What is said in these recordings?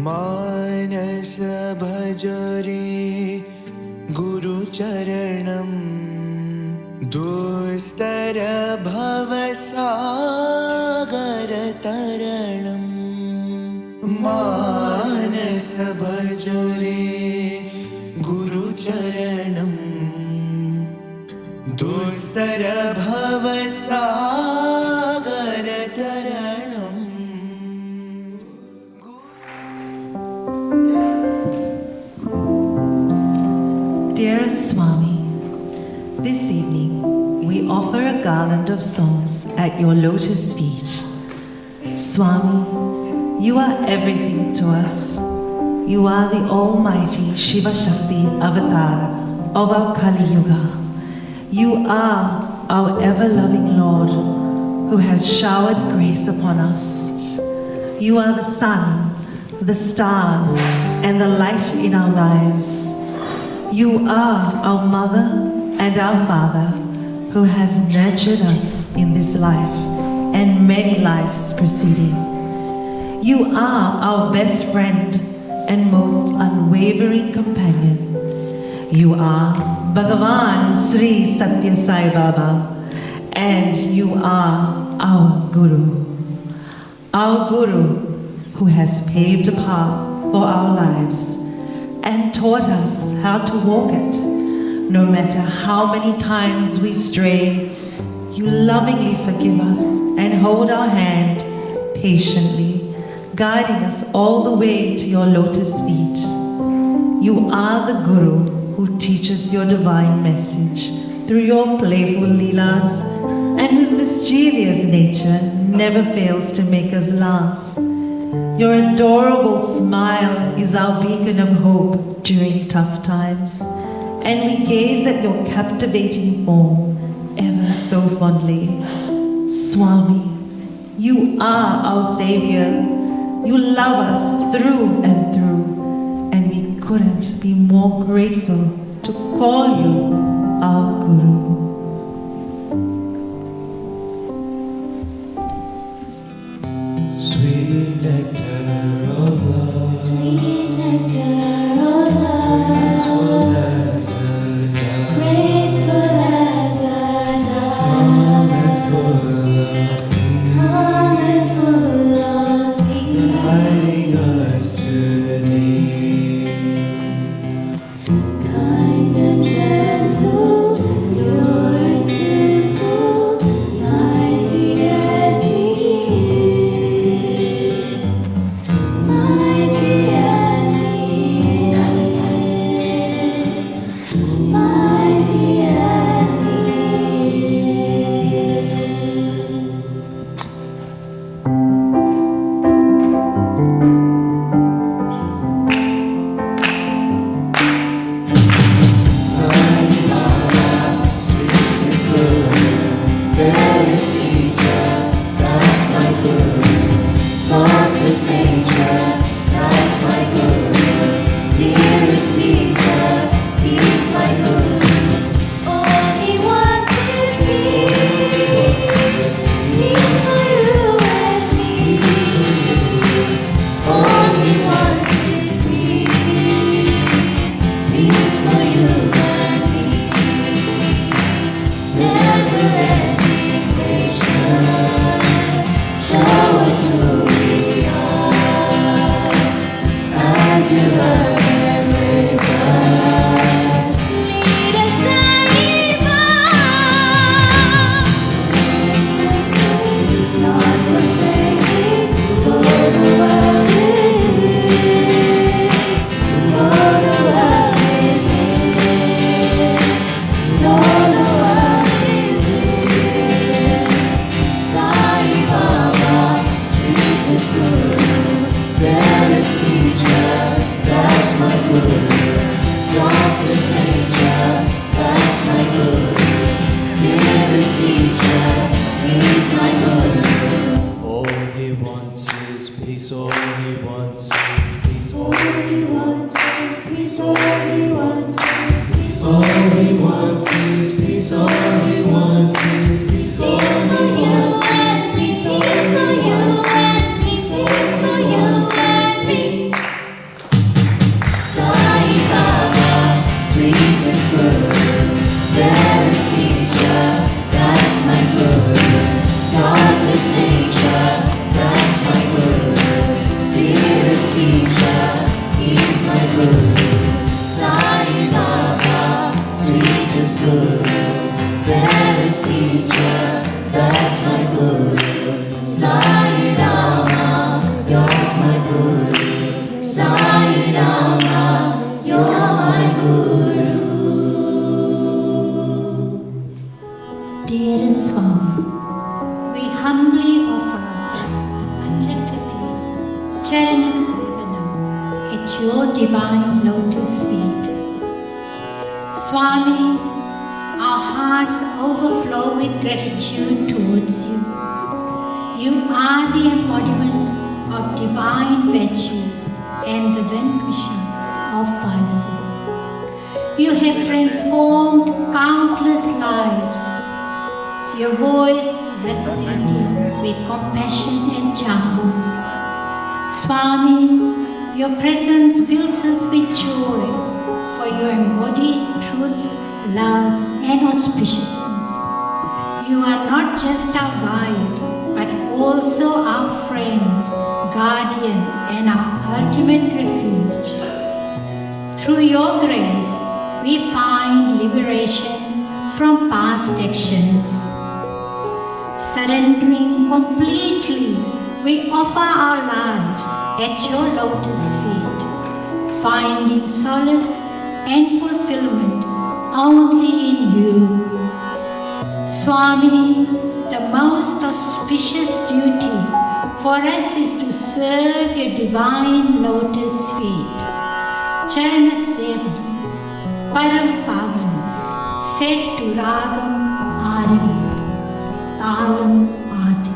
Manas भजरे गुरुचरणं दुस्तर भवसागरतरणं Manas भजरे गुरुचरणं दुस्तर भवसागरतरणं. Dear Swami, this evening we offer a garland of songs at your lotus feet. Swami, you are everything to us. You are the almighty Shiva Shakti avatar of our Kali Yuga. You are our ever-loving Lord who has showered grace upon us. You are the sun, the stars, and the light in our lives. You are our mother and our father who has nurtured us in this life and many lives preceding. You are our best friend and most unwavering companion. You are Bhagavan Sri Satya Sai Baba, and you are our Guru. Our Guru who has paved a path for our lives and taught us how to walk it. No matter how many times we stray, you lovingly forgive us and hold our hand patiently, guiding us all the way to your lotus feet. You are the Guru who teaches your divine message through your playful leelas and whose mischievous nature never fails to make us laugh. Your adorable smile is our beacon of hope during tough times, and we gaze at your captivating form ever so fondly. Swami, you are our savior. You love us through and through, and we couldn't be more grateful to call you our Guru. Sweet nectar of love, Sweet nectar of graceful love, as a dove, graceful as a calm and dove, full of peace, calm and full of peace, guiding us to thee. kind and gentle, pure and simple, mighty as He is, mighty as He is, mighty as He Sweetest Guru, fairest teacher, that's my Guru. Softest nature, that's my Guru. Dearest teacher, he's my Guru. All He wants is peace, peace for you and me. All He wants is peace, peace for you and me. Never-ending patience, show us who we are as you learn and raise us. Lead us, Sai-Baba. Not forsaking, for the world is His, for the world is His, for the world is His. Sai-Baba, sweetest Guru, fairest teacher, that's at your divine lotus feet. Swami, our hearts overflow with gratitude towards you. You are the embodiment of divine virtues and the vanquisher of vices. You have transformed countless lives, your voice resonating with compassion and charm. Swami, your presence fills us with joy for your embodied truth, love, and auspiciousness. You are not just our guide, but also our friend, guardian, and our ultimate refuge. Through your grace, we find liberation from past actions. Surrendering completely, we offer our lives at your lotus feet, finding solace and fulfillment only in you. Swami, the most auspicious duty for us is to serve your divine lotus feet. Charana Seva, Param Pavan, set to Ragam Aravi, Talam Adi.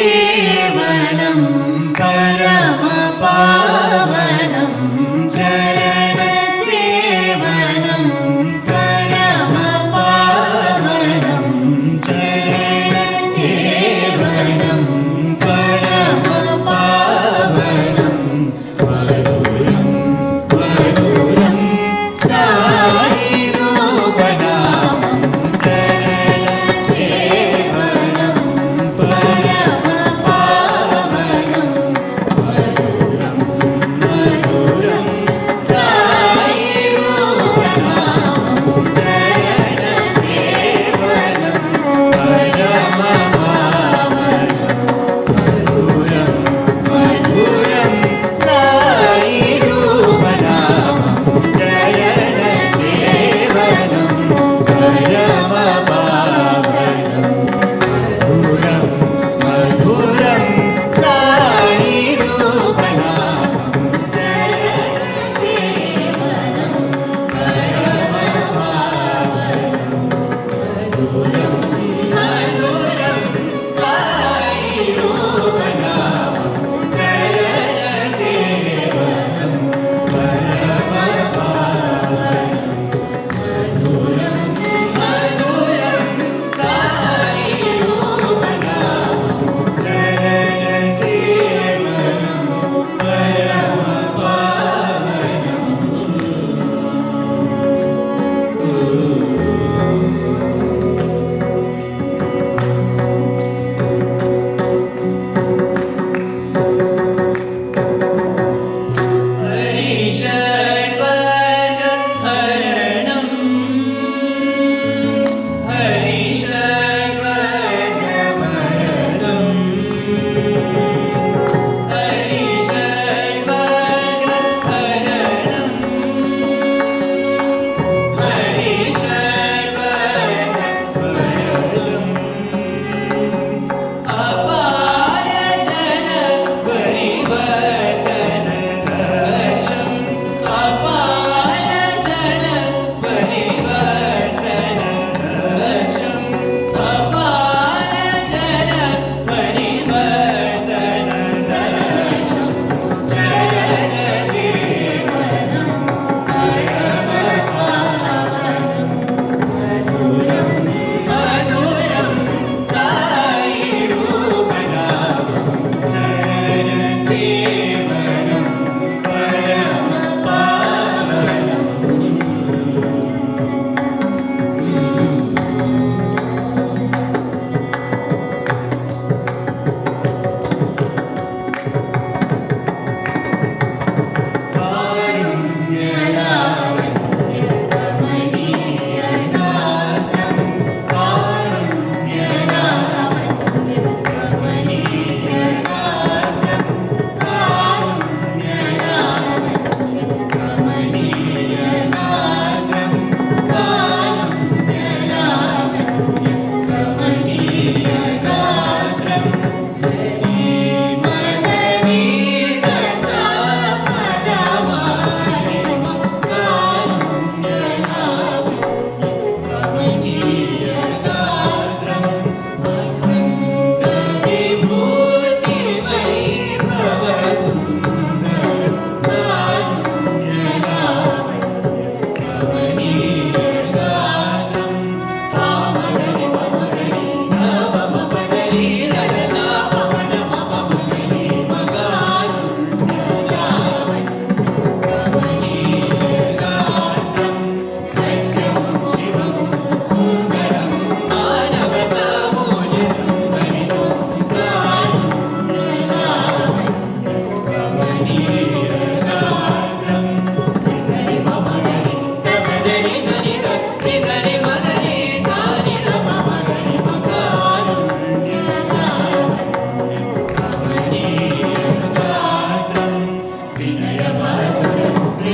चरणसेवनं परमपावनं चरणसेवनं परमपावनं चरणसेवनं परमपावनं मधुरं मधुरं साईरूपनामं चरणसेवनं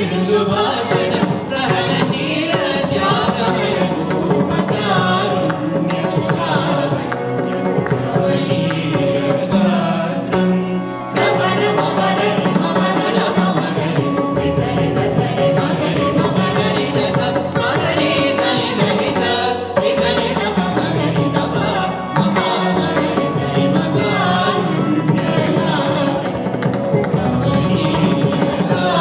మృదు సుభాషణం సహనశీల త్యాగమయము మకారుణ్యం లావణ్యం కమనీయగాత్రం రమణ మమరరి మమరల మమరరి విసరి దసరి మగరి మమరరి దస మగరి సని ధని స విసరి నమ మగరి నమ మమ మగరి సరి మకారుణ్యం లావణ్యం కమనీయగాత్రం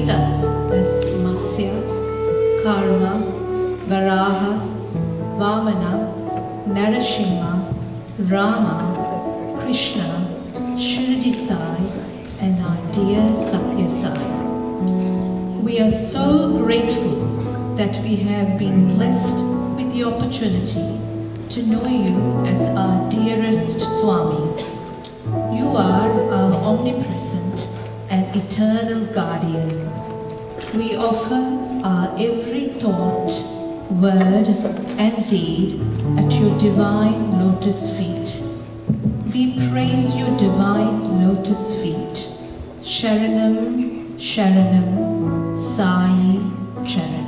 raised us as Matsya, Karma, Varaha, Vamana, Narasimha, Rama, Krishna, Shirdi Sai, and our dear Satya Sai. We are so grateful that we have been blessed with the opportunity to know you as our dearest Swami. You are our omnipresent and eternal guardian. We offer our every thought, word, and deed at your divine lotus feet. We praise your divine lotus feet. Sharanam, Sharanam, Sai, Charanam.